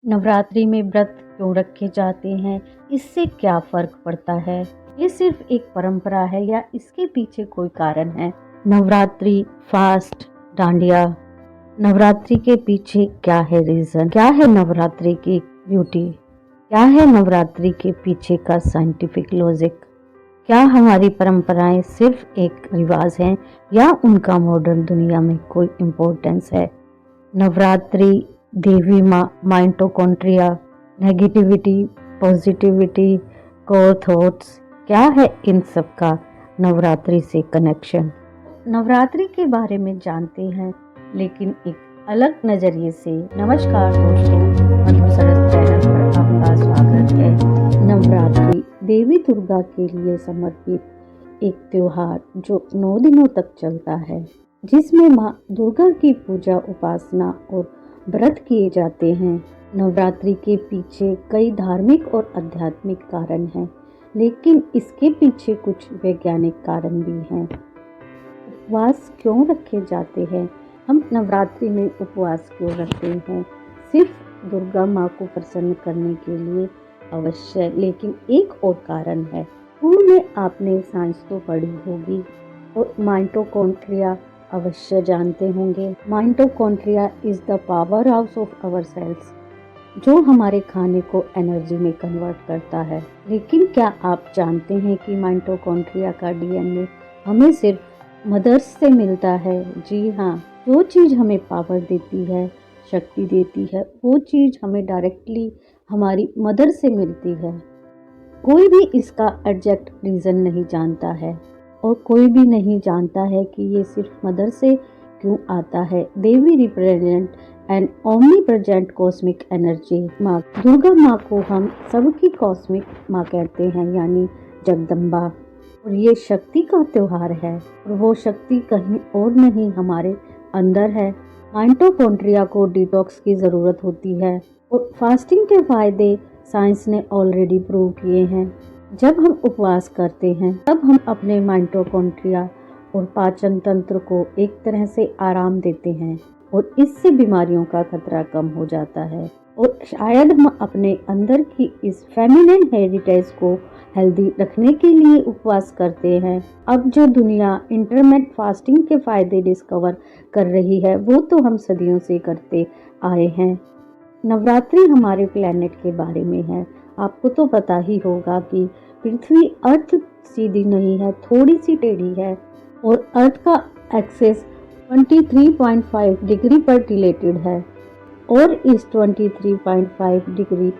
नवरात्रि में व्रत क्यों रखे जाते हैं? इससे क्या फर्क पड़ता है? ये सिर्फ एक परंपरा है या इसके पीछे कोई कारण है? नवरात्रि, फास्ट, डांडिया, नवरात्रि के पीछे क्या है रीजन? क्या है नवरात्रि की ब्यूटी? क्या है नवरात्रि के पीछे का साइंटिफिक लॉजिक? क्या हमारी परंपराएं सिर्फ एक रिवाज हैं या उनका मॉडर्न दुनिया में कोई इम्पोर्टेंस है? नवरात्रि देवी माँ, mitochondria, negativity, positivity, core thoughts, क्या है इन सब का नवरात्रि से कनेक्शन? नवरात्रि के बारे में जानते हैं, लेकिन एक अलग नजरिए से। नमस्कार दोस्तों, मधु सरस चैनल पर आपका स्वागत है। नवरात्रि देवी दुर्गा के लिए समर्पित एक त्योहार जो 9 दिनों तक चलता है, जिसमें माँ दुर्गा की पूजा, उपासना और व्रत किए जाते हैं। नवरात्रि के पीछे कई धार्मिक और आध्यात्मिक कारण हैं, लेकिन इसके पीछे कुछ वैज्ञानिक कारण भी हैं। उपवास क्यों रखे जाते हैं? हम नवरात्रि में उपवास क्यों रखते हैं? सिर्फ दुर्गा माँ को प्रसन्न करने के लिए अवश्य, लेकिन एक और कारण है। स्कूल में आपने साइंस तो पढ़ी होगी और माइटोकॉन्ड्रिया अवश्य जानते होंगे। Mitochondria is the powerhouse of our cells, जो हमारे खाने को एनर्जी में कन्वर्ट करता है। लेकिन क्या आप जानते हैं कि माइटोकॉन्ड्रिया का डीएनए हमें सिर्फ मदर्स से मिलता है? जी हाँ, जो चीज़ हमें पावर देती है, शक्ति देती है, वो चीज़ हमें डायरेक्टली हमारी मदर से मिलती है। कोई भी इसका एग्जैक्ट रीज़न नहीं जानता है और कोई भी नहीं जानता है कि ये सिर्फ मदर से क्यों आता है। देवी represent and omnipresent cosmic energy. माँ दुर्गा माँ को हम सबकी कॉस्मिक माँ कहते हैं, यानी जगदम्बा। और ये शक्ति का त्योहार है और वो शक्ति कहीं और नहीं, हमारे अंदर है। माइटोकॉन्ड्रिया को डिटॉक्स की ज़रूरत होती है और फास्टिंग के फायदे साइंस ने ऑलरेडी प्रूव किए हैं। जब हम उपवास करते हैं तब हम अपने माइटोकॉन्ड्रिया और पाचन तंत्र को एक तरह से आराम देते हैं और इससे बीमारियों का खतरा कम हो जाता है। और शायद हम अपने अंदर की इस फेमिनिन हेरिटेज को हेल्दी रखने के लिए उपवास करते हैं। अब जो दुनिया इंटरमिटेंट फास्टिंग के फायदे डिस्कवर कर रही है, वो तो हम सदियों से करते आए हैं। नवरात्रि हमारे प्लेनेट के बारे में है। आपको तो पता ही होगा कि पृथ्वी अर्थ सीधी नहीं है, थोड़ी सी टेढ़ी है और अर्थ का एक्सेस 23.5 डिग्री पर टिलेटेड है और इस 23.5 डिग्री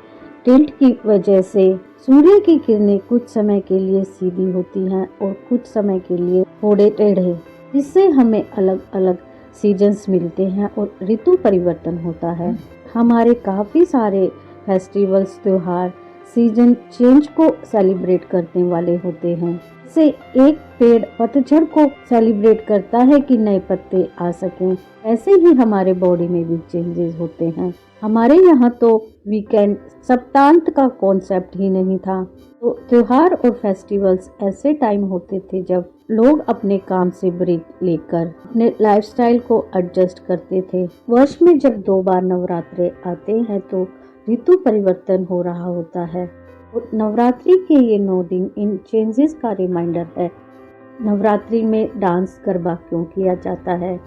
टिल्ट की वजह से सूर्य की किरणें कुछ समय के लिए सीधी होती हैं और कुछ समय के लिए थोड़े टेढ़े, जिससे हमें अलग अलग सीजन्स मिलते हैं और ऋतु परिवर्तन होता है। हमारे काफ़ी सारे फेस्टिवल्स, त्योहार सीजन चेंज को सेलिब्रेट करने वाले होते हैं। जैसे एक पेड़ पतझड़ को सेलिब्रेट करता है कि नए पत्ते आ सकें, ऐसे ही हमारे बॉडी में भी चेंजेस होते हैं। हमारे यहाँ तो वीकेंड, सप्तांत का कॉन्सेप्ट ही नहीं था। तो त्योहार और फेस्टिवल्स ऐसे टाइम होते थे जब लोग अपने काम से ब्रेक लेकर अपने लाइफस्टाइल को एडजस्ट करते थे। वर्ष में जब 2 बार नवरात्रे आते हैं तो ऋतु परिवर्तन हो रहा होता है और नवरात्रि के ये 9 दिन इन चेंजेस का रिमाइंडर है। नवरात्रि में डांस, गरबा क्यों किया जाता है?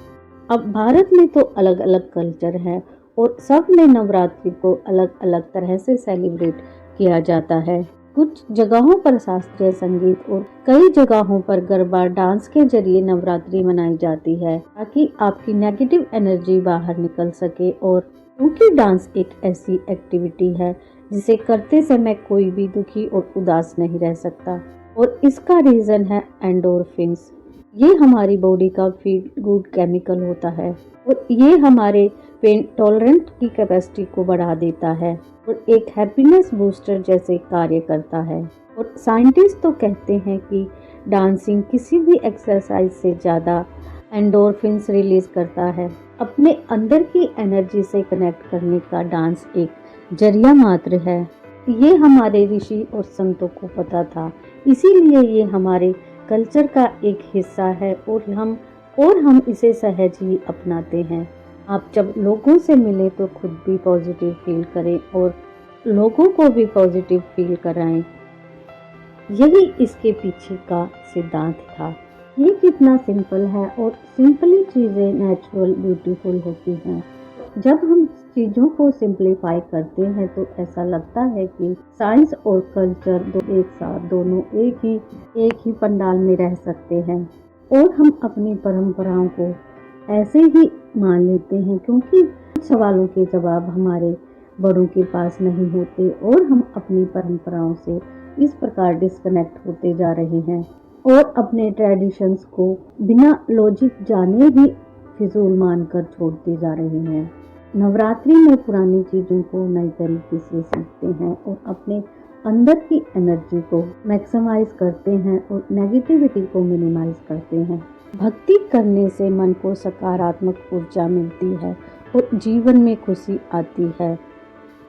अब भारत में तो अलग अलग कल्चर है और सब में नवरात्रि को अलग अलग तरह से सेलिब्रेट किया जाता है। कुछ जगहों पर शास्त्रीय संगीत और कई जगहों पर गरबा डांस के जरिए नवरात्रि मनाई जाती है, ताकि आपकी नेगेटिव एनर्जी बाहर निकल सके। और क्योंकि डांस एक ऐसी एक्टिविटी है जिसे करते समय कोई भी दुखी और उदास नहीं रह सकता, और इसका रीजन है एंडोर्फिन्स। ये हमारी बॉडी का फील गुड केमिकल होता है और ये हमारे पेन टॉलरेंट की कैपेसिटी को बढ़ा देता है और एक हैप्पीनेस बूस्टर जैसे कार्य करता है। और साइंटिस्ट तो कहते हैं कि डांसिंग किसी भी एक्सरसाइज से ज़्यादा एंडोर्फिन्स रिलीज करता है। अपने अंदर की एनर्जी से कनेक्ट करने का डांस एक जरिया मात्र है। ये हमारे ऋषि और संतों को पता था, इसीलिए ये हमारे कल्चर का एक हिस्सा है और हम इसे सहज ही अपनाते हैं। आप जब लोगों से मिले तो खुद भी पॉजिटिव फील करें और लोगों को भी पॉजिटिव फील कराएं। यही इसके पीछे का सिद्धांत था। ये कितना सिंपल है और सिंपली चीज़ें नेचुरल ब्यूटीफुल होती हैं। जब हम चीज़ों को सिंप्लीफाई करते हैं तो ऐसा लगता है कि साइंस और कल्चर एक साथ दोनों एक ही पंडाल में रह सकते हैं और हम अपनी परंपराओं को ऐसे ही मान लेते हैं क्योंकि कुछ सवालों के जवाब हमारे बड़ों के पास नहीं होते और हम अपनी परंपराओं से इस प्रकार डिस्कनेक्ट होते जा रहे हैं और अपने ट्रेडिशंस को बिना लॉजिक जाने ही फिजूल मानकर छोड़ते जा रहे हैं। नवरात्रि में पुरानी चीज़ों को नई तरीके से सीखते हैं और अपने अंदर की एनर्जी को मैक्सिमाइज करते हैं और नेगेटिविटी को मिनिमाइज करते हैं। भक्ति करने से मन को सकारात्मक ऊर्जा मिलती है और जीवन में खुशी आती है।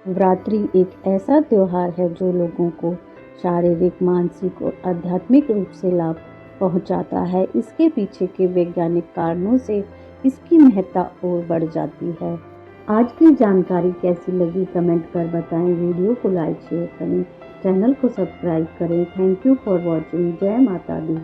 नवरात्रि एक ऐसा त्योहार है जो लोगों को शारीरिक, मानसिक और आध्यात्मिक रूप से लाभ पहुंचाता है। इसके पीछे के वैज्ञानिक कारणों से इसकी महत्ता और बढ़ जाती है। आज की जानकारी कैसी लगी कमेंट कर बताएं। वीडियो को लाइक शेयर करें, चैनल को सब्सक्राइब करें। Thank you for watching. जय माता दी।